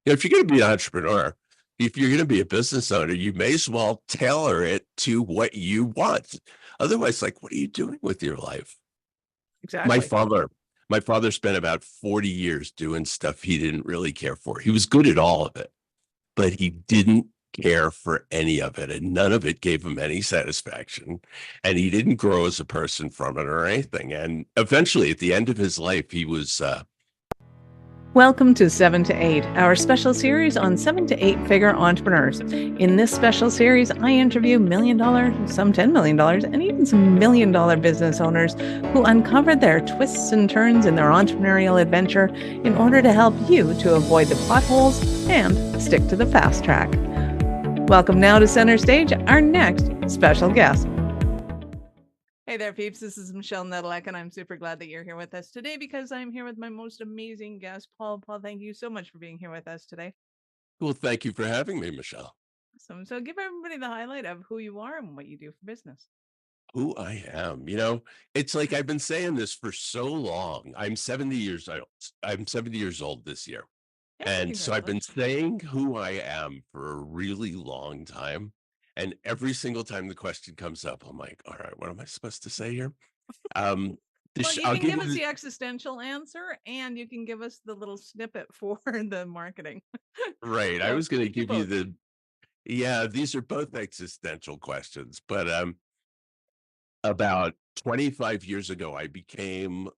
If you're going to be an entrepreneur, if you're going to be a business owner, you may as well tailor it to what you want. Otherwise, like, what are you doing with your life? My Exactly. father, my father spent about 40 years doing stuff he didn't really care for. He was good at all of it, but he didn't care for any of it, and none of it gave him any satisfaction. And he didn't grow as a person from it or anything. And eventually, at the end of his life, he was Welcome to 7 to 8, our special series on 7 to 8 figure entrepreneurs. In this special series, I interview $1 million, some $10 million, and even some $1 million business owners who uncovered their twists and turns in their entrepreneurial adventure in order to help you to avoid the potholes and stick to the fast track. Welcome now to center stage, our next special guest. Hey there, peeps. This is Michelle Nedelec, and I'm super glad that you're here with us today because I'm here with my most amazing guest, Paul. Paul, thank you so much for being here with us today. well, thank you for having me, Michelle. Awesome. So give everybody the highlight of who you are and what you do for business. Who I am. It's like I've been saying this for so long. I'm 70 years old. I'm 70 years old this year. Hey, And so I've been congratulations. saying who I am for a really long time. And every single time the question comes up, I'm like, all right, what am I supposed to say here? Um, Well, you I'll can give give you us the existential answer and you can give us the little snippet for the marketing. right. I So was going to do give you both. yeah, these are both existential questions, but about 25 years ago, I became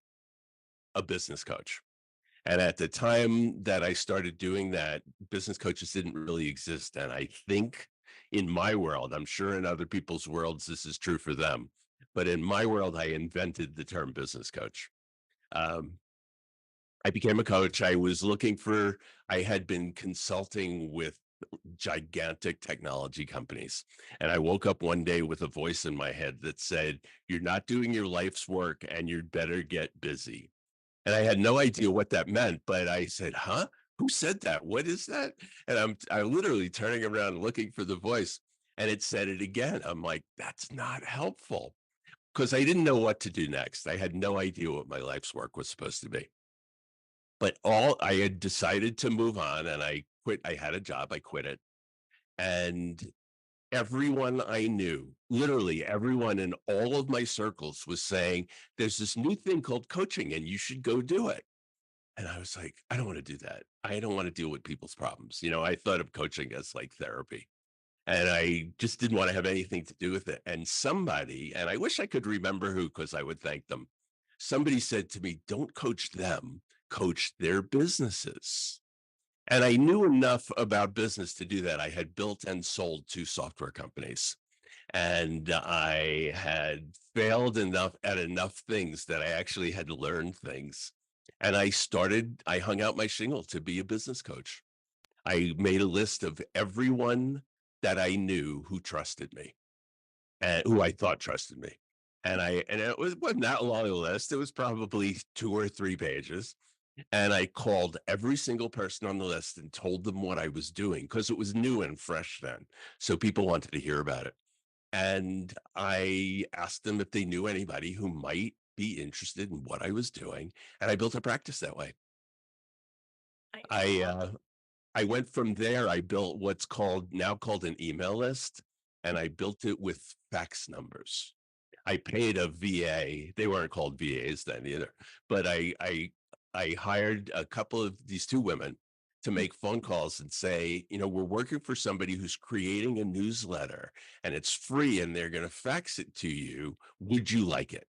a business coach. And at the time that I started doing that, business coaches didn't really exist. And I think in my world, I'm sure in other people's worlds, this is true for them. But in my world, I invented the term business coach. Um, I became a coach. I had been consulting with gigantic technology companies. And I woke up one day with a voice in my head that said, "You're not doing your life's work and you'd better get busy." And I had no idea what that meant, but I said, "Huh? Who said that? What is that?" And I literally turning around looking for the voice, and it said it again. I'm like, that's not helpful because I didn't know what to do next. I had no idea what my life's work was supposed to be. But all I had decided to move on and I quit. I had a job, I quit it. And everyone I knew, literally everyone in all of my circles was saying, "There's this new thing called coaching and you should go do it." And I was like, I don't want to do that. I don't want to deal with people's problems. I thought of coaching as like therapy. And I just didn't want to have anything to do with it. And somebody, and I wish I could remember who, because I would thank them. Somebody said to me, "Don't coach them, coach their businesses." And I knew enough about business to do that. I had built and sold two software companies. And I had failed enough at enough things that I actually had learned things. And I hung out my shingle to be a business coach. I made a list of everyone that I knew who trusted me and who I thought trusted me. And wasn't that long a list. It was probably 2 or 3 pages. And I called every single person on the list and told them what I was doing because it was new and fresh then. So people wanted to hear about it. And I asked them if they knew anybody who might be interested in what I was doing. And I built a practice that way. I uh, I went from there. I built what's called an email list, and I built it with fax numbers. I paid a VA. They weren't called VAs then either, but I hired a couple of these two women to make phone calls and say, we're working for somebody who's creating a newsletter and it's free and they're going to fax it to you. Would you like it?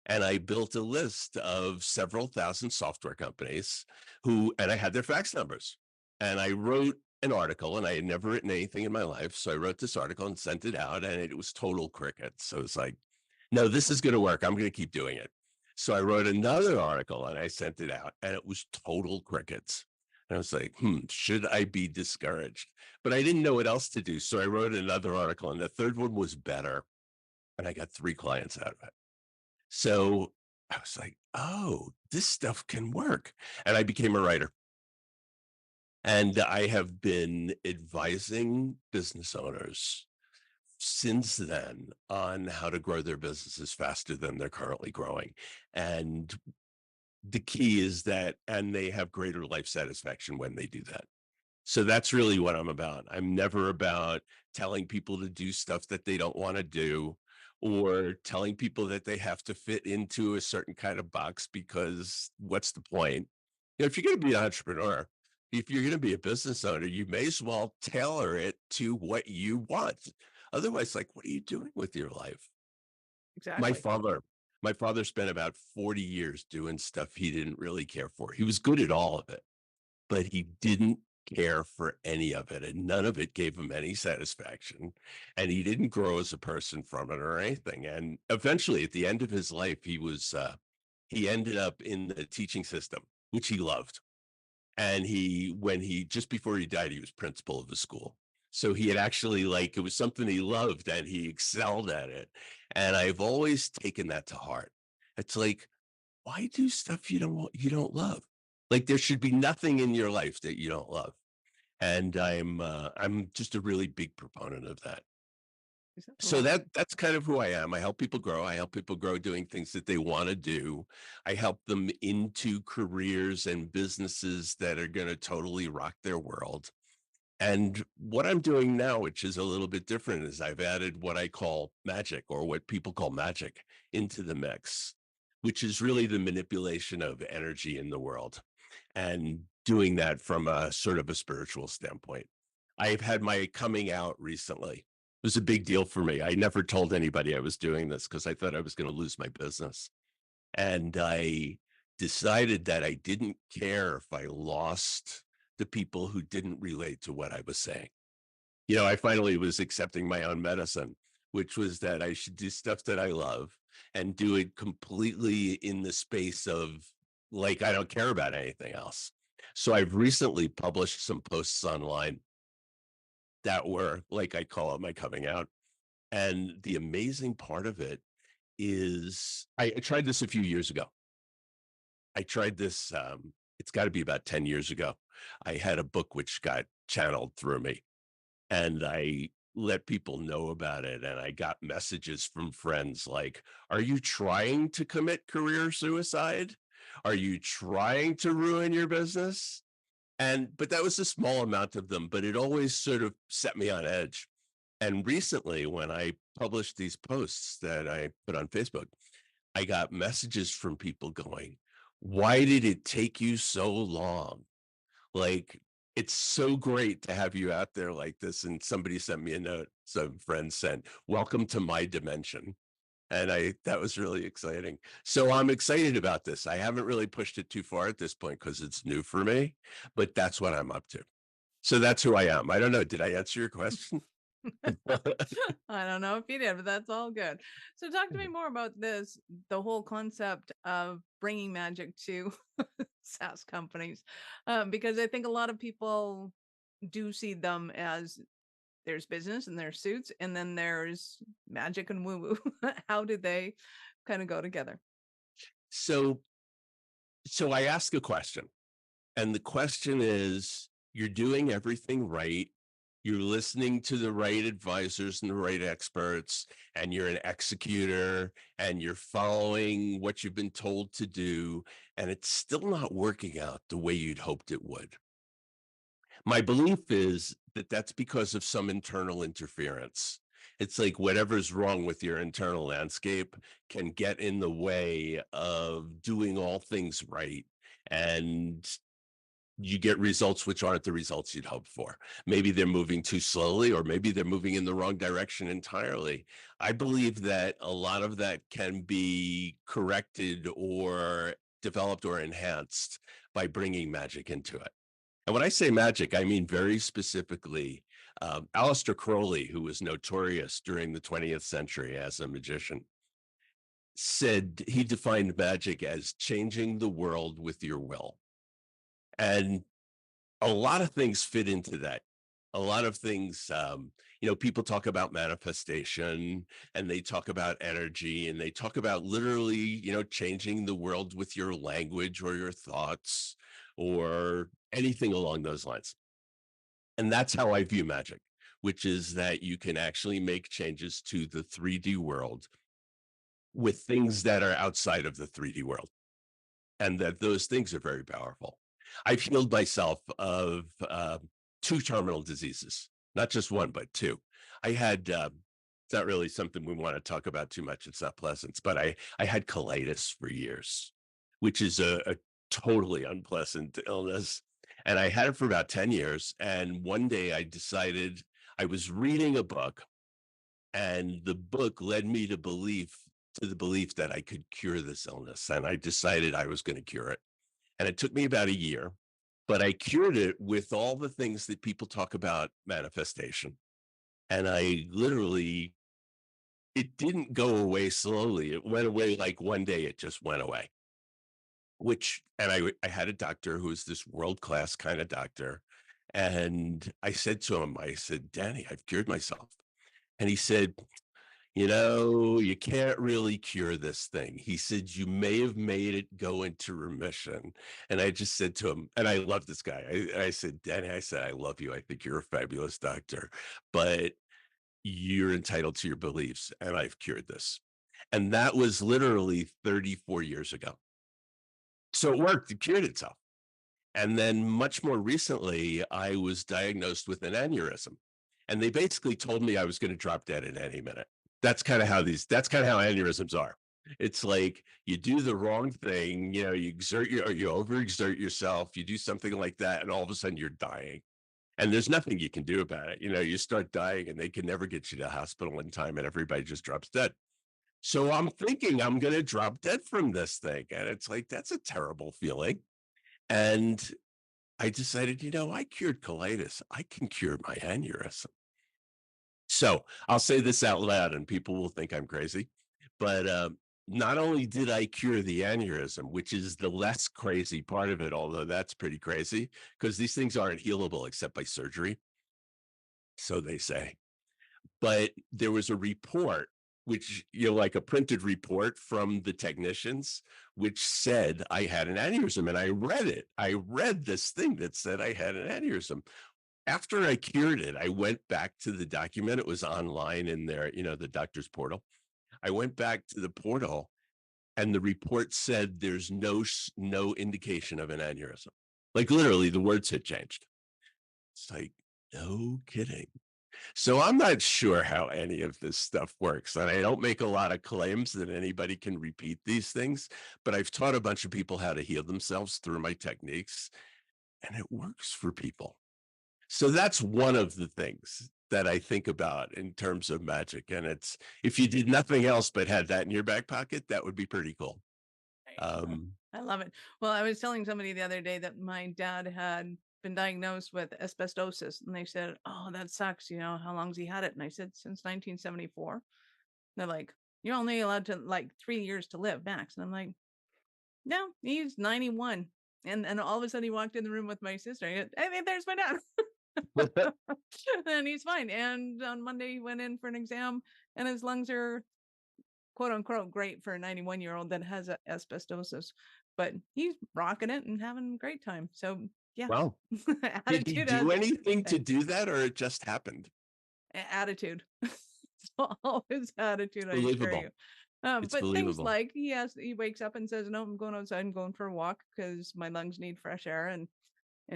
And I built a list of several thousand software companies and I had their fax numbers. And I wrote an article, and I had never written anything in my life. So I wrote this article and sent it out, and it was total crickets. So it's like, no, this is going to work. I'm going to keep doing it. So I wrote another article and I sent it out, and it was total crickets. And I was like, should I be discouraged? But I didn't know what else to do. So I wrote another article, and the third one was better. And I got 3 clients out of it. So I was like, oh, this stuff can work. And I became a writer. And I have been advising business owners since then on how to grow their businesses faster than they're currently growing. And the key is that, and they have greater life satisfaction when they do that. So that's really what I'm about. I'm never about telling people to do stuff that they don't want to do, or telling people that they have to fit into a certain kind of box, because what's the point? If you're going to be an entrepreneur, if you're going to be a business owner, you may as well tailor it to what you want. Otherwise, like, what are you doing with your life? My Exactly. father, my father spent about 40 years doing stuff he didn't really care for. He was good at all of it, but he didn't care for any of it, and none of it gave him any satisfaction, and he didn't grow as a person from it or anything. And eventually, at the end of his life, he ended up in the teaching system, which he loved. And when he just before he died, he was principal of the school. So he had actually, like, it was something he loved and he excelled at it. And I've always taken that to heart. It's like, why do stuff you don't love? Like, there should be nothing in your life that you don't love. And I'm just a really big proponent of that. So Well, that's kind of who I am. I help people grow. I help people grow doing things that they want to do. I help them into careers and businesses that are going to totally rock their world. And what I'm doing now, which is a little bit different, is I've added what I call magic, or what people call magic, into the mix, which is really the manipulation of energy in the world, and doing that from a sort of a spiritual standpoint. I've had my coming out recently. It was a big deal for me. I never told anybody I was doing this because I thought I was going to lose my business. And I decided that I didn't care if I lost the people who didn't relate to what I was saying. I finally was accepting my own medicine, which was that I should do stuff that I love and do it completely in the space of, like, I don't care about anything else. So I've recently published some posts online that were, like, I call it my coming out. And the amazing part of it is I tried this a few years ago. I tried this, it's got to be about 10 years ago. I had a book which got channeled through me, and I let people know about it. And I got messages from friends like, are you trying to commit career suicide? Are you trying to ruin your business? But that was a small amount of them, but it always sort of set me on edge. And recently, when I published these posts that I put on Facebook, I got messages from people going, why did it take you so long? Like, it's so great to have you out there like this. And somebody sent me a note, some friends sent, welcome to my dimension. And that was really exciting. So I'm excited about this. I haven't really pushed it too far at this point because it's new for me, but that's what I'm up to. So that's who I am. I don't know. Did I answer your question? I don't know if you did, but that's all good. So talk to me more about the whole concept of bringing magic to SaaS companies, because I think a lot of people do see them as there's business and there's suits, and then there's magic and woo woo. How do they kind of go together? So, so I ask a question. And the question is, you're doing everything right. You're listening to the right advisors and the right experts, and you're an executor, and you're following what you've been told to do, and it's still not working out the way you'd hoped it would. My belief is that that's because of some internal interference. It's like whatever's wrong with your internal landscape can get in the way of doing all things right. And you get results which aren't the results you'd hoped for. Maybe they're moving too slowly, or maybe they're moving in the wrong direction entirely. I believe that a lot of that can be corrected or developed or enhanced by bringing magic into it. And when I say magic, I mean very specifically Aleister Crowley, who was notorious during the 20th century as a magician, said he defined magic as changing the world with your will. And a lot of things fit into that. A lot of things, people talk about manifestation, and they talk about energy, and they talk about literally, changing the world with your language or your thoughts or anything along those lines. And that's how I view magic, which is that you can actually make changes to the 3D world with things that are outside of the 3D world, and that those things are very powerful. I've healed myself of 2 terminal diseases, not just one, but 2. I had, it's not really something we want to talk about too much. It's not pleasant, but I had colitis for years, which is a totally unpleasant illness. And I had it for about 10 years. And one day I decided I was reading a book, and the book led me to the belief that I could cure this illness. And I decided I was going to cure it. And it took me about a year, but I cured it with all the things that people talk about manifestation. And I literally, it didn't go away slowly. It went away like one day, it just went away. I had a doctor who was this world-class kind of doctor. And I said to him, I said, Danny, I've cured myself. And he said, you can't really cure this thing. He said, you may have made it go into remission. And I just said to him, and I love this guy. I said, Danny, I said, I love you. I think you're a fabulous doctor, but you're entitled to your beliefs. And I've cured this. And that was literally 34 years ago. So it worked. It cured itself. And then much more recently, I was diagnosed with an aneurysm. And they basically told me I was going to drop dead at any minute. That's kind of how aneurysms are. It's like you do the wrong thing, you overexert yourself, you do something like that, and all of a sudden you're dying. And there's nothing you can do about it. You start dying and they can never get you to the hospital in time, and everybody just drops dead. So I'm thinking I'm going to drop dead from this thing. And it's like, that's a terrible feeling. And I decided, I cured colitis. I can cure my aneurysm. So I'll say this out loud and people will think I'm crazy, but not only did I cure the aneurysm, which is the less crazy part of it, although that's pretty crazy because these things aren't healable except by surgery. So they say, but there was a report, which, like a printed report from the technicians, which said I had an aneurysm, and I read it. I read this thing that said I had an aneurysm. After I cured it, I went back to the document. It was online in there, the doctor's portal. I went back to the portal and the report said there's no indication of an aneurysm. Like literally the words had changed. It's like, no kidding. So I'm not sure how any of this stuff works. And I don't make a lot of claims that anybody can repeat these things, but I've taught a bunch of people how to heal themselves through my techniques, and it works for people. So that's one of the things that I think about in terms of magic. And it's, if you did nothing else but had that in your back pocket, that would be pretty cool. I love it. Well, I was telling somebody the other day that my dad had been diagnosed with asbestosis, and they said, "Oh, that sucks. How long's he had it?" And I said, "Since 1974." They're like, "You're only allowed to 3 years to live max." And I'm like, "No, he's 91." And all of a sudden he walked in the room with my sister. He goes, "Hey, there's my dad." And he's fine. And on Monday he went in for an exam, and his lungs are quote unquote great for a 91-year-old that has asbestosis, but he's rocking it and having a great time. So yeah. Wow. Did he do anything to do that, or it just happened? Attitude. It's always attitude. I Believable. assure you. It's But things believable. like he wakes up and says, "No, I'm going outside and going for a walk because my lungs need fresh air." And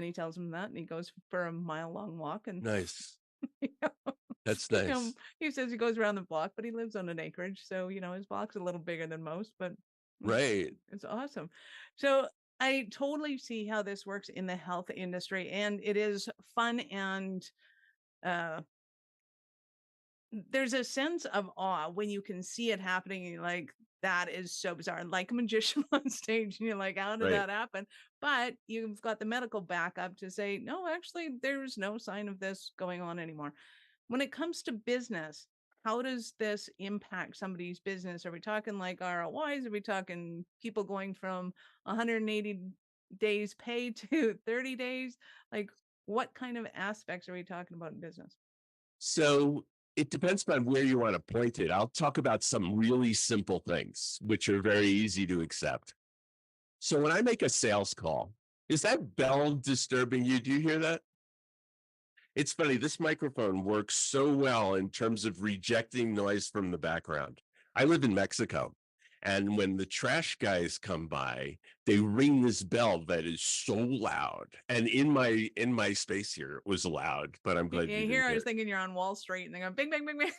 he tells him that, and he goes for a mile-long walk. And Nice. you know, That's nice. he says he goes around the block, but he lives on an acreage, so his block's a little bigger than most, but Right. it's awesome. So I totally see how this works in the health industry, and it is fun, and uh there's a sense of awe when you can see it happening, and you're like, that is so bizarre, like a magician on stage, and you're like, how did Right. that happen? But you've got the medical backup to say, no, actually there's no sign of this going on anymore. When it comes to business, how does this impact somebody's business? Are we talking like ROIs? Are we talking people going from 180 days pay to 30 days? Like, what kind of aspects are we talking about in business? So it depends on where you want to point it. I'll talk about some really simple things, which are very easy to accept. So when I make a sales call, is that bell disturbing you? Do you hear that? It's funny. This microphone works so well in terms of rejecting noise from the background. I live in Mexico, And when the trash guys come by, they ring this bell that is so loud. And in my space here, it was loud, but I'm glad Yeah, you here didn't I hear was thinking you're on Wall Street and they go bing, bing, bing, bing.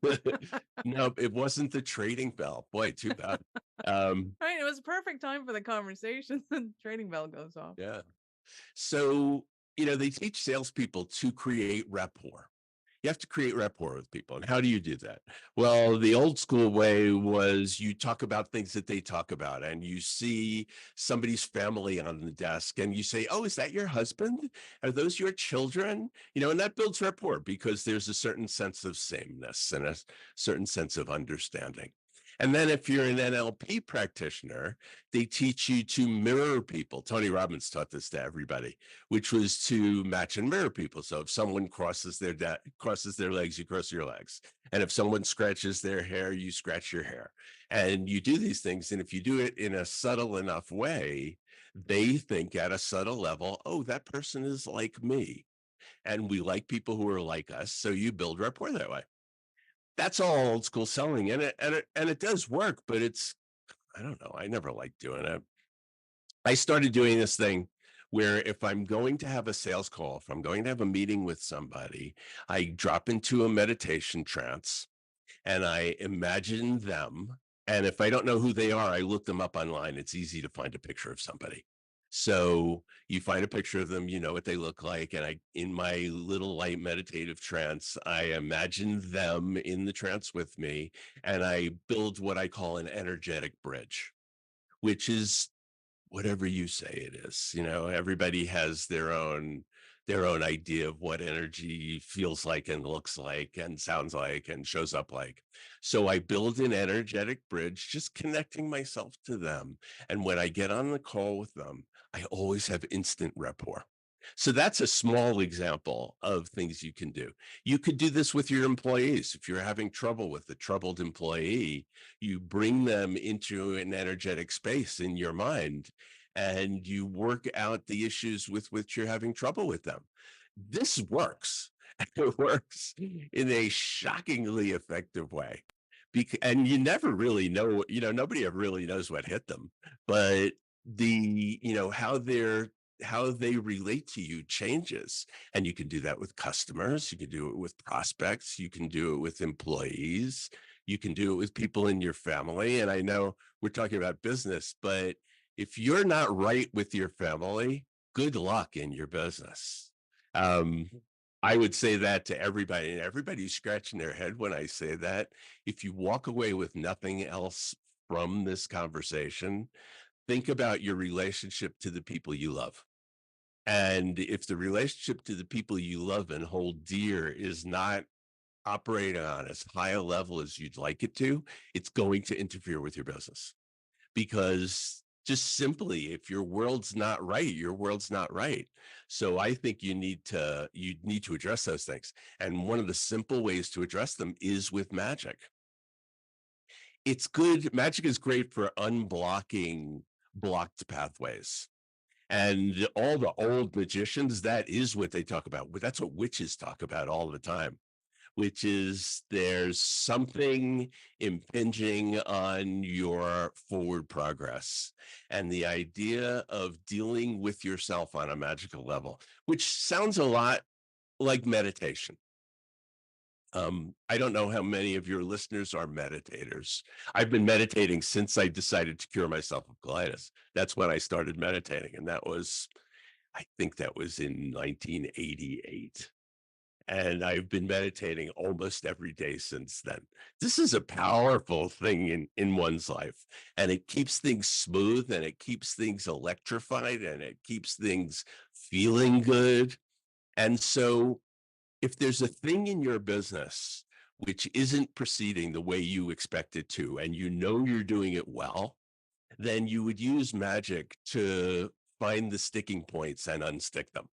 it. No, it wasn't the trading bell. Boy, too bad. Right, it was a perfect time for the conversation. The trading bell goes off. Yeah. So, they teach salespeople to create rapport. You have to create rapport with people. And how do you do that? Well, the old school way was you talk about things that they talk about, and you see somebody's family on the desk and you say, "Oh, is that your husband? Are those your children?" And that builds rapport because there's a certain sense of sameness and a certain sense of understanding. And then if you're an NLP practitioner, they teach you to mirror people. Tony Robbins taught this to everybody, which was to match and mirror people. So if someone crosses their legs, you cross your legs. And if someone scratches their hair, you scratch your hair. And you do these things. And if you do it in a subtle enough way, they think at a subtle level, oh, that person is like me. And we like people who are like us. So you build rapport that way. That's all old school selling. And it does work, but I don't know. I never liked doing it. I started doing this thing where if I'm going to have a sales call, if I'm going to have a meeting with somebody, I drop into a meditation trance and I imagine them. And if I don't know who they are, I look them up online. It's easy to find a picture of somebody. So you find a picture of them, you know what they look like. And in my little light meditative trance, I imagine them in the trance with me. And I build what I call an energetic bridge, which is whatever you say it is. Everybody has their own idea of what energy feels like and looks like and sounds like and shows up like. So I build an energetic bridge, just connecting myself to them. And when I get on the call with them, I always have instant rapport. So that's a small example of things you can do. You could do this with your employees. If you're having trouble with a troubled employee, you bring them into an energetic space in your mind and you work out the issues with which you're having trouble with them. This works. It works in a shockingly effective way. And you never really know, nobody ever really knows what hit them, but how they relate to you changes. And you can do that with customers, you can do it with prospects, you can do it with employees, you can do it with people in your family. And I know we're talking about business, but if you're not right with your family, good luck in your business. I would say that to everybody, and everybody's scratching their head when I say that. If you walk away with nothing else from this conversation, think about your relationship to the people you love. And if the relationship to the people you love and hold dear is not operating on as high a level as you'd like it to, it's going to interfere with your business. Because just simply, if your world's not right, your world's not right. So I think you need to address those things. And one of the simple ways to address them is with magic. It's good. Magic is great for unblocking blocked pathways. And all the old magicians, that is what they talk about. That's what witches talk about all the time, which is there's something impinging on your forward progress. And the idea of dealing with yourself on a magical level, which sounds a lot like meditation. I don't know how many of your listeners are meditators. I've been meditating since I decided to cure myself of colitis. That's when I started meditating. And I think that was in 1988. And I've been meditating almost every day since then. This is a powerful thing in one's life, and it keeps things smooth and it keeps things electrified and it keeps things feeling good. And so if there's a thing in your business which isn't proceeding the way you expect it to, and you're doing it well, then you would use magic to find the sticking points and unstick them.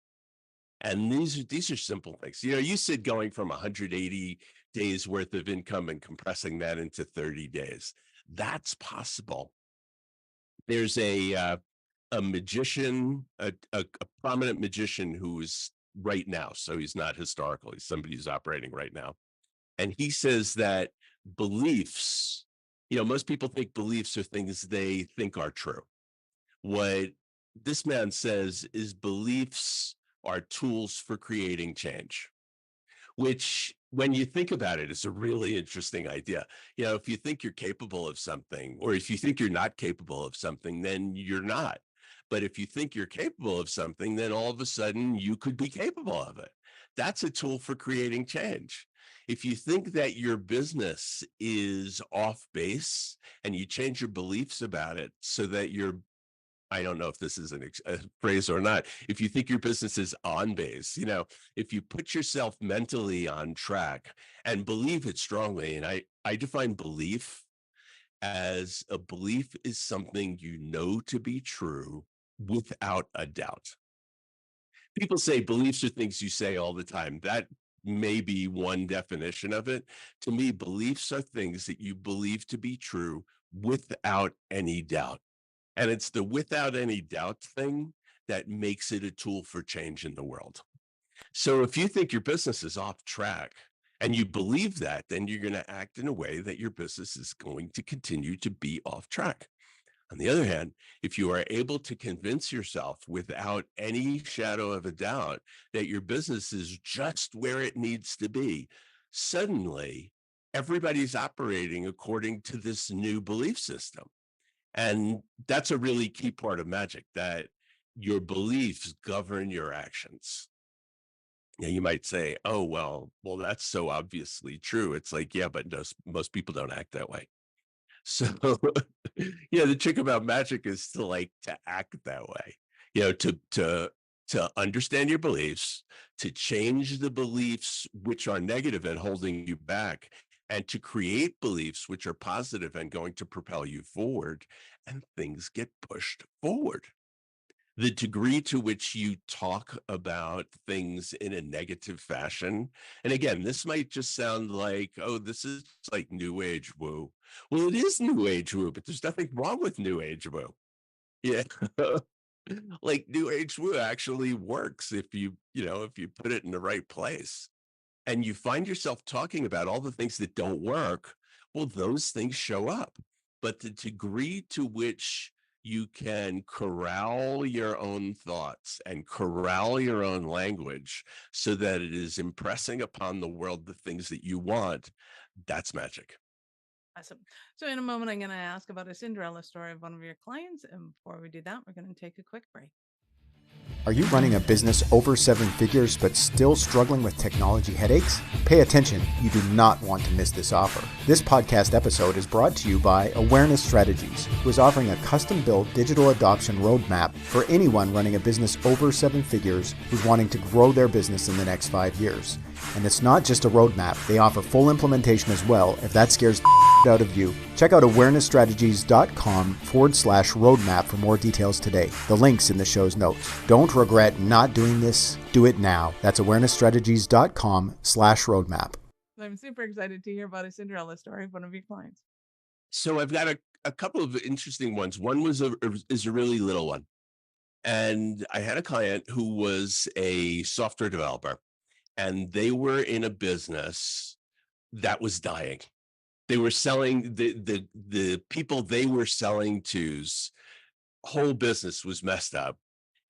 And these are simple things. You said going from 180 days worth of income and compressing that into 30 days. That's possible. There's a magician, a prominent magician who's right now. So he's not historical. He's somebody who's operating right now. And he says that beliefs, Most people think beliefs are things they think are true. What this man says is beliefs are tools for creating change, which, when you think about it, is a really interesting idea. If you think you're capable of something, or if you think you're not capable of something, then you're not. But if you think you're capable of something, then all of a sudden you could be capable of it. That's a tool for creating change. If you think that your business is off base and you change your beliefs about it so that you're, I don't know if this is a phrase or not. If you think your business is on base, if you put yourself mentally on track and believe it strongly, and I define belief as a belief is something you know to be true without a doubt. People say beliefs are things you say all the time. That may be one definition of it. To me, beliefs are things that you believe to be true without any doubt. And it's the without any doubt thing that makes it a tool for change in the world. So if you think your business is off track and you believe that, then you're going to act in a way that your business is going to continue to be off track. On the other hand, if you are able to convince yourself without any shadow of a doubt that your business is just where it needs to be, suddenly everybody's operating according to this new belief system. And that's a really key part of magic, that your beliefs govern your actions. Now you might say, oh, well, that's so obviously true. It's like, yeah, but most people don't act that way. So, the trick about magic is to act that way, to understand your beliefs, to change the beliefs which are negative and holding you back, and to create beliefs which are positive and going to propel you forward, and things get pushed forward. The degree to which you talk about things in a negative fashion, and again, this might just sound like, oh, this is like new age woo. Well, it is new age woo, but there's nothing wrong with new age woo. Yeah. Like new age woo actually works if you put it in the right place and you find yourself talking about all the things that don't work. Well, those things show up. But the degree to which you can corral your own thoughts and corral your own language so that it is impressing upon the world the things that you want, that's magic. Awesome. So in a moment, I'm going to ask about a Cinderella story of one of your clients. And before we do that, we're going to take a quick break. Are you running a business over 7 figures but still struggling with technology headaches? Pay attention, you do not want to miss this offer. This podcast episode is brought to you by Awareness Strategies, who is offering a custom-built digital adoption roadmap for anyone running a business over 7 figures who's wanting to grow their business in the next 5 years. And it's not just a roadmap, they offer full implementation as well if that scares the out of you. Check out awarenessstrategies.com/roadmap for more details today. The link's in the show's notes. Don't regret not doing this. Do it now. That's awarenessstrategies.com/roadmap. I'm super excited to hear about a Cinderella story of one of your clients. So I've got a couple of interesting ones. One is a really little one. And I had a client who was a software developer, and they were in a business that was dying. They were selling the people they were selling to's whole business was messed up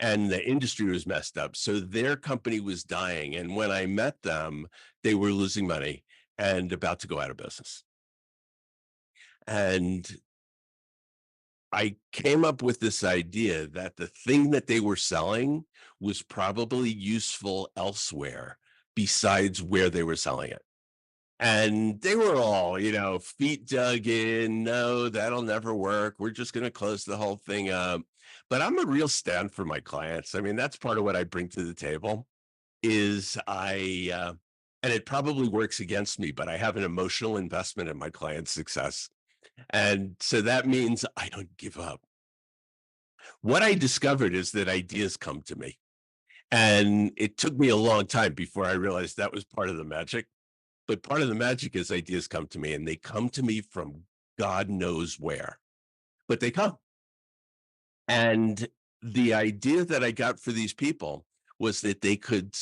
and the industry was messed up. So their company was dying. And when I met them, they were losing money and about to go out of business. And I came up with this idea that the thing that they were selling was probably useful elsewhere besides where they were selling it. And they were all, feet dug in. No, that'll never work. We're just going to close the whole thing up. But I'm a real stand for my clients. I mean, that's part of what I bring to the table is and it probably works against me, but I have an emotional investment in my client's success. And so that means I don't give up. What I discovered is that ideas come to me. And it took me a long time before I realized that was part of the magic. But part of the magic is ideas come to me, and they come to me from God knows where, but they come. And the idea that I got for these people was that they could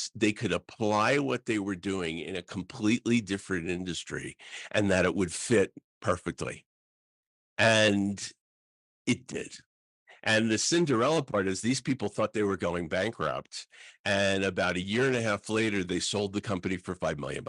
apply what they were doing in a completely different industry and that it would fit perfectly. And it did. And the Cinderella part is these people thought they were going bankrupt. And about a year and a half later, they sold the company for $5 million.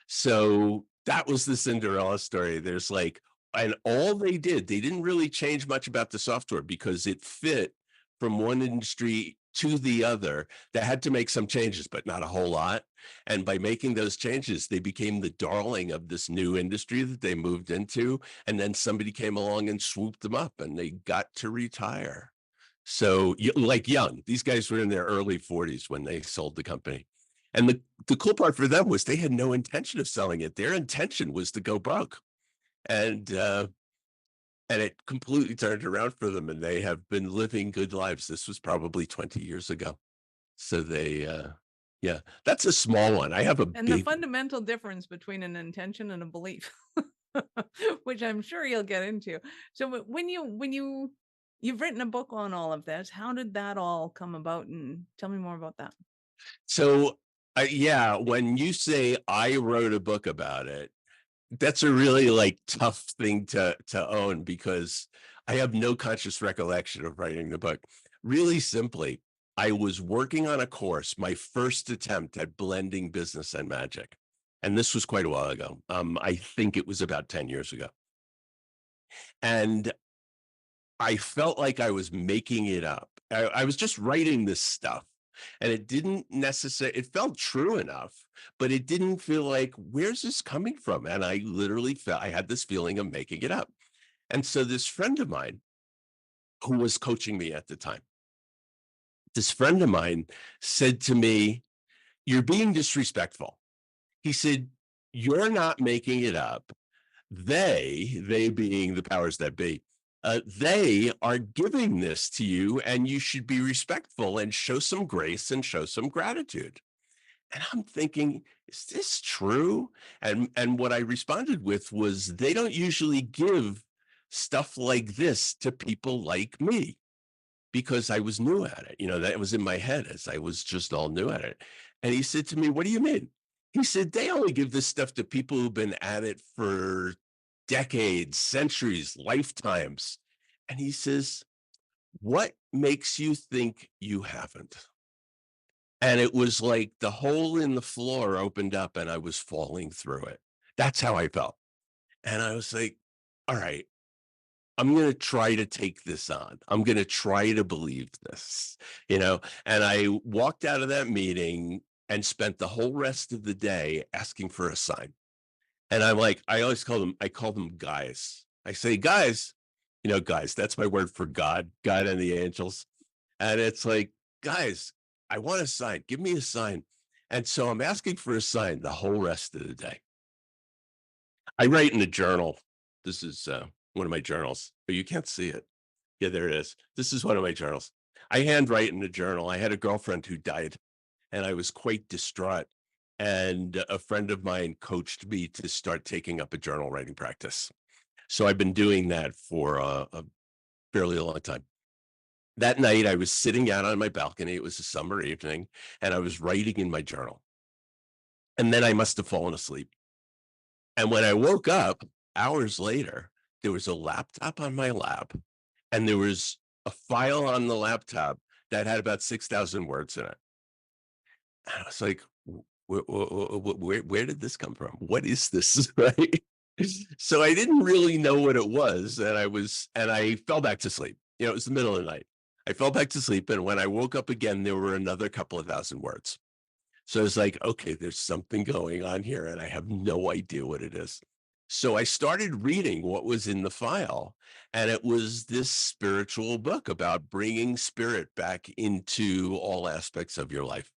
So that was the Cinderella story. There's like, and all they didn't really change much about the software because it fit from one industry to the other. They had to make some changes, but not a whole lot. And by making those changes, they became the darling of this new industry that they moved into. And then somebody came along and swooped them up and they got to retire. So like young, these guys were in their early 40s when they sold the company. And the cool part for them was they had no intention of selling it. Their intention was to go broke. And it completely turned around for them. And they have been living good lives. This was probably 20 years ago. So they, yeah, that's a small one. I have a And the fundamental difference between an intention and a belief, which I'm sure you'll get into. So when you've written a book on all of this, how did that all come about? And tell me more about that. So, yeah, when you say I wrote a book about it, that's a really like tough thing to own because I have no conscious recollection of writing the book. Really simply, I was working on a course, my first attempt at blending business and magic. And this was quite a while ago. I think it was about 10 years ago. And I felt like I was making it up. I was just writing this stuff and it didn't necessarily, it felt true enough, but it didn't feel like, where's this coming from? And I literally felt, I had this feeling of making it up. And so this friend of mine who was coaching me at the time, this friend of mine said to me, "You're being disrespectful." He said, "You're not making it up. They being the powers that be, they are giving this to you and you should be respectful and show some grace and show some gratitude." And I'm thinking, is this true? And what I responded with was, they don't usually give stuff like this to people like me, because I was new at it. That was in my head as I was just all new at it. And he said to me, "What do you mean?" He said, "They only give this stuff to people who've been at it for decades, centuries, lifetimes." And he says, "What makes you think you haven't?" And it was like the hole in the floor opened up and I was falling through it. That's how I felt. And I was like, all right, I'm going to try to take this on. I'm going to try to believe this. And I walked out of that meeting and spent the whole rest of the day asking for a sign. And I'm like, I call them guys. I say, guys, guys, that's my word for God and the angels. And it's like, guys, I want a sign. Give me a sign. And so I'm asking for a sign the whole rest of the day. I write in a journal. This is one of my journals, but you can't see it. Yeah, there it is. This is one of my journals. I handwrite in a journal. I had a girlfriend who died, and I was quite distraught. And a friend of mine coached me to start taking up a journal writing practice. So I've been doing that for a fairly long time. That night, I was sitting out on my balcony. It was a summer evening, and I was writing in my journal. And then I must have fallen asleep. And when I woke up hours later, there was a laptop on my lap, and there was a file on the laptop that had about 6,000 words in it. And I was like, where did this come from? What is this? Right? So I didn't really know what it was. And I fell back to sleep. It was the middle of the night. I fell back to sleep. And when I woke up again, there were another couple of thousand words. So I was like, okay, there's something going on here, and I have no idea what it is. So I started reading what was in the file, and it was this spiritual book about bringing spirit back into all aspects of your life.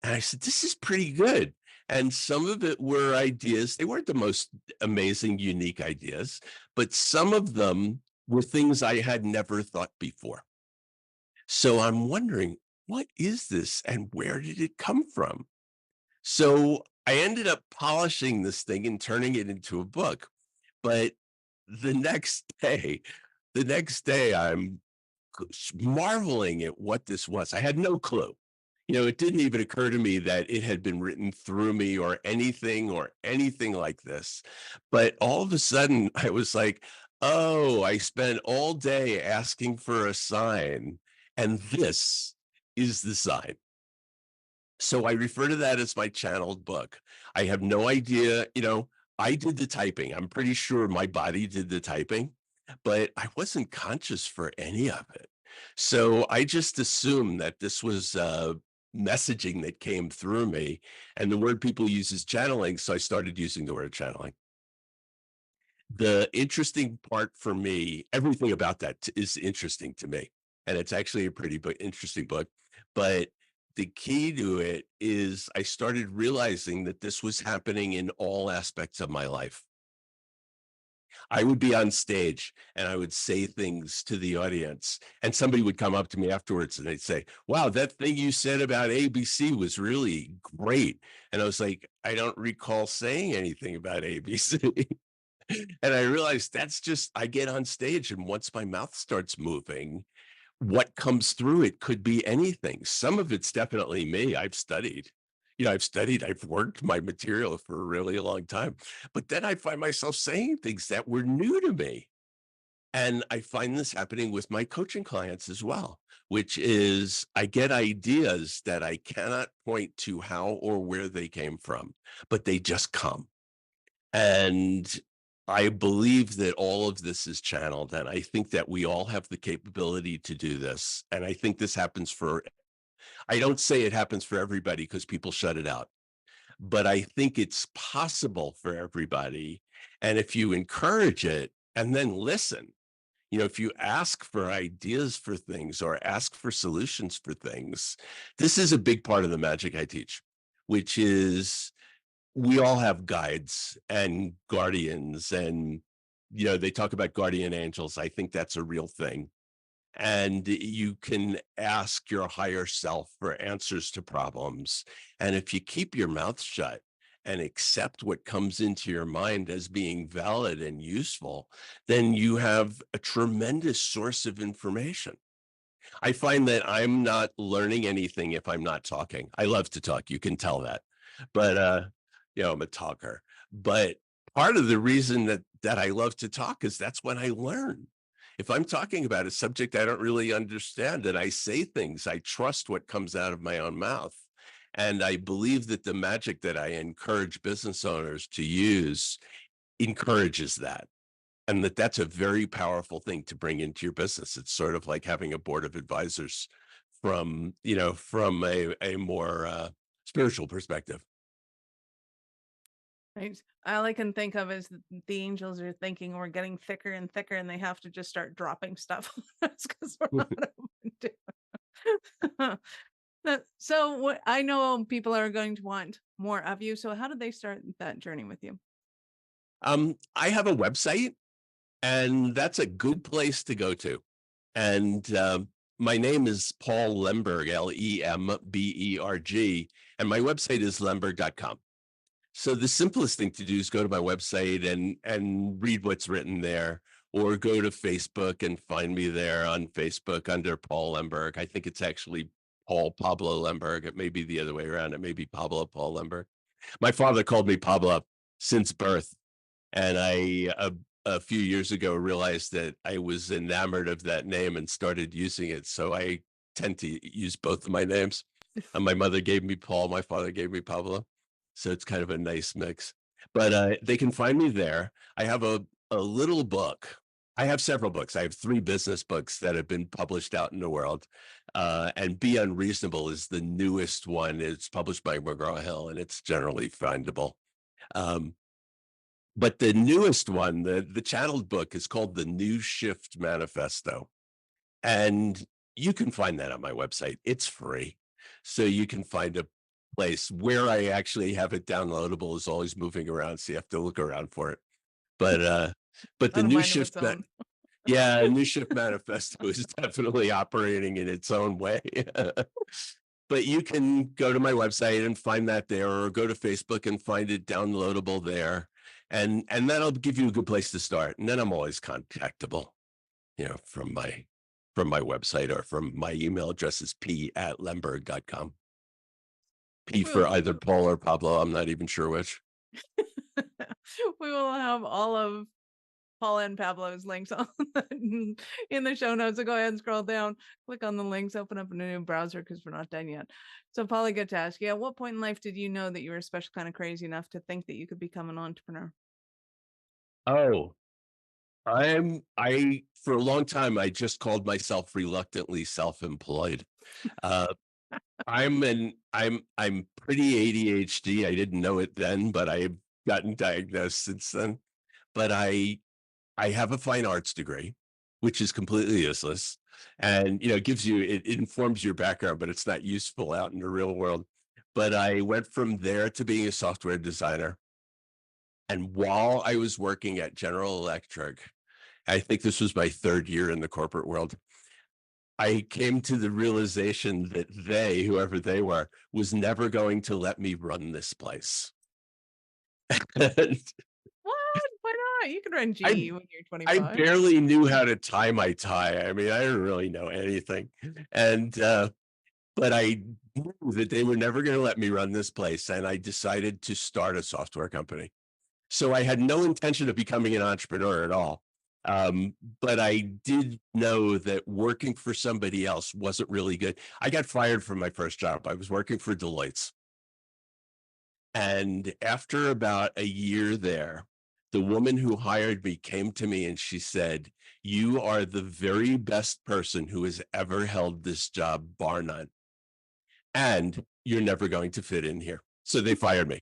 And I said, this is pretty good. And some of it were ideas. They weren't the most amazing, unique ideas, but some of them were things I had never thought before. So I'm wondering, what is this and where did it come from? So I ended up polishing this thing and turning it into a book. But the next day, I'm marveling at what this was. I had no clue. It didn't even occur to me that it had been written through me or anything like this. But all of a sudden, I was like, oh, I spent all day asking for a sign, and this is the sign. So I refer to that as my channeled book. I have no idea, I did the typing. I'm pretty sure my body did the typing, but I wasn't conscious for any of it. So I just assumed that this was messaging that came through me. And the word people use is channeling. So I started using the word channeling. The interesting part for me, everything about that is interesting to me. And it's actually a pretty interesting book. But the key to it is I started realizing that this was happening in all aspects of my life. I would be on stage and I would say things to the audience, and somebody would come up to me afterwards and they'd say, wow, that thing you said about ABC was really great. And I was like, I don't recall saying anything about ABC. And I realized that's just, I get on stage, and once my mouth starts moving, what comes through it could be anything. Some of it's definitely me. I've worked my material for a really long time, but then I find myself saying things that were new to me. And I find this happening with my coaching clients as well, which is I get ideas that I cannot point to how or where they came from, but they just come. And I believe that all of this is channeled, and I think that we all have the capability to do this. And I think this happens I don't say it happens for everybody because people shut it out, but I think it's possible for everybody. And if you encourage it and then listen, if you ask for ideas for things or ask for solutions for things, this is a big part of the magic I teach, which is we all have guides and guardians, and they talk about guardian angels. I think that's a real thing, and you can ask your higher self for answers to problems. And if you keep your mouth shut and accept what comes into your mind as being valid and useful, then you have a tremendous source of information. I find that I'm not learning anything if I'm not talking. I love to talk. You can tell that. But I'm a talker. But part of the reason that I love to talk is that's when I learn. If I'm talking about a subject I don't really understand and I say things, I trust what comes out of my own mouth. And I believe that the magic that I encourage business owners to use encourages that, and that's a very powerful thing to bring into your business. It's sort of like having a board of advisors from a more spiritual perspective. Right. All I can think of is the angels are thinking we're getting thicker and thicker, and they have to just start dropping stuff on us because we're not open to. So what I know people are going to want more of you. So how did they start that journey with you? I have a website, and that's a good place to go to. And my name is Paul Lemberg, Lemberg, and my website is lemberg.com. So the simplest thing to do is go to my website and read what's written there, or go to Facebook and find me there on Facebook under Paul Lemberg. I think it's actually Pablo Lemberg. It may be the other way around. It may be Pablo Paul Lemberg. My father called me Pablo since birth, and I a few years ago realized that I was enamored of that name and started using it. So I tend to use both of my names. And my mother gave me Paul, my father gave me Pablo. So it's kind of a nice mix. But they can find me there. I have a little book. I have several books. I have 3 business books that have been published out in the world. And Be Unreasonable is the newest one. It's published by McGraw-Hill, and it's generally findable. But the newest one, the channeled book, is called The New Shift Manifesto. And you can find that on my website. It's free. So you can find a place where I actually have it downloadable is always moving around. So you have to look around for it. But the New Shift, New Shift Manifesto is definitely operating in its own way. But you can go to my website and find that there, or go to Facebook and find it downloadable there. And that'll give you a good place to start. And then I'm always contactable, from my website, or from my email address is p@lemberg.com. P for either Paul or Pablo. I'm not even sure which. We will have all of Paul and Pablo's links on in the show notes. So go ahead and scroll down, click on the links, open up a new browser because we're not done yet. So Paul, I get to ask you, at what point in life did you know that you were a special kind of crazy enough to think that you could become an entrepreneur? Oh, I for a long time I just called myself reluctantly self-employed. Uh, I'm pretty ADHD. I didn't know it then, but I've gotten diagnosed since then. But I have a fine arts degree, which is completely useless, and it informs your background, but it's not useful out in the real world. But I went from there to being a software designer, and while I was working at General Electric, I think this was my third year in the corporate world, I came to the realization that whoever they were, was never going to let me run this place. And What? Why not? You can run GE I when you're I 25. barely knew how to tie my tie. I mean, I didn't really know anything. And but I knew that they were never going to let me run this place, and I decided to start a software company. So I had no intention of becoming an entrepreneur at all. But I did know that working for somebody else wasn't really good. I got fired from my first job. I was working for Deloitte's. And after about a year there, the woman who hired me came to me and she said, "You are the very best person who has ever held this job, bar none. And you're never going to fit in here." So they fired me.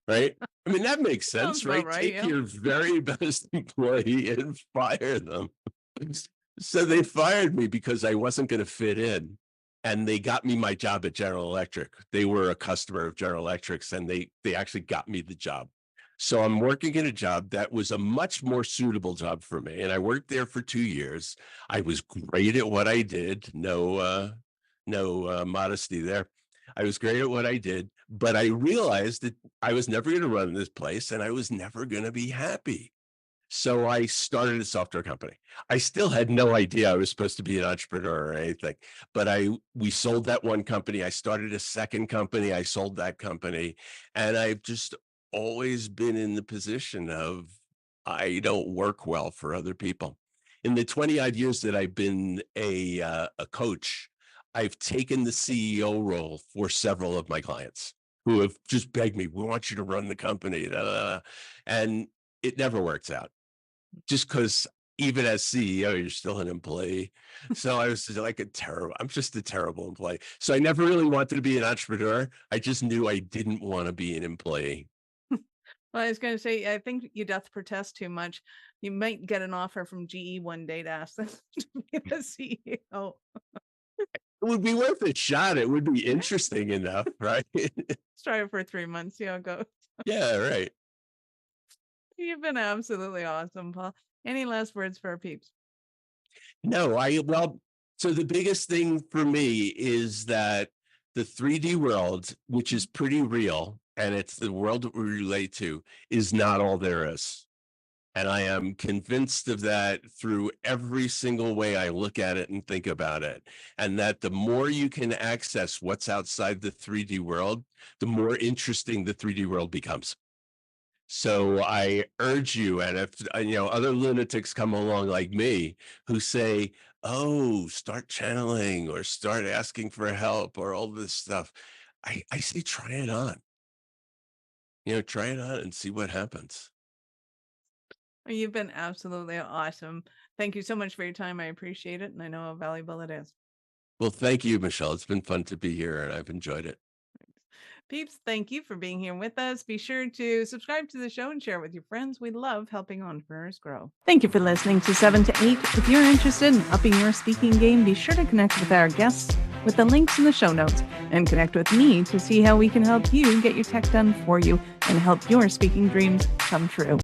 Right? I mean, that makes Sounds sense, about right? right, Take yeah. your very best employee and fire them. So they fired me because I wasn't going to fit in. And they got me my job at General Electric. They were a customer of General Electric's, and they actually got me the job. So I'm working in a job that was a much more suitable job for me. And I worked there for 2 years. I was great at what I did. No modesty there. I was great at what I did, but I realized that I was never going to run this place and I was never going to be happy. So I started a software company. I still had no idea I was supposed to be an entrepreneur or anything, but we sold that one company. I started a second company. I sold that company, and I've just always been in the position of I don't work well for other people. In the 20 odd years that I've been a coach, I've taken the CEO role for several of my clients who have just begged me, "We want you to run the company." Da, da, da. And it never works out, just because even as CEO, you're still an employee. So I was just like I'm just a terrible employee. So I never really wanted to be an entrepreneur. I just knew I didn't want to be an employee. Well, I was going to say, I think you doth protest too much. You might get an offer from GE one day to ask them to be the CEO. It would be worth a shot. It would be interesting enough, right? Let's try it for 3 months, see how it goes. Yeah, right. You've been absolutely awesome, Paul. Any last words for our peeps? No, so the biggest thing for me is that the 3D world, which is pretty real, and it's the world that we relate to, is not all there is. And I am convinced of that through every single way I look at it and think about it. And that the more you can access what's outside the 3D world, the more interesting the 3D world becomes. So I urge you, and if other lunatics come along like me who say, "Oh, start channeling or start asking for help or all this stuff," I say try it on. Try it on and see what happens. You've been absolutely awesome. Thank you so much for your time. I appreciate it, and I know how valuable it is. Well, thank you, Michelle. It's been fun to be here, and I've enjoyed it. Peeps, thank you for being here with us. Be sure to subscribe to the show and share it with your friends. We love helping entrepreneurs grow. Thank you for listening to 7 to 8. If you're interested in upping your speaking game, be sure to connect with our guests with the links in the show notes, and connect with me to see how we can help you get your tech done for you and help your speaking dreams come true.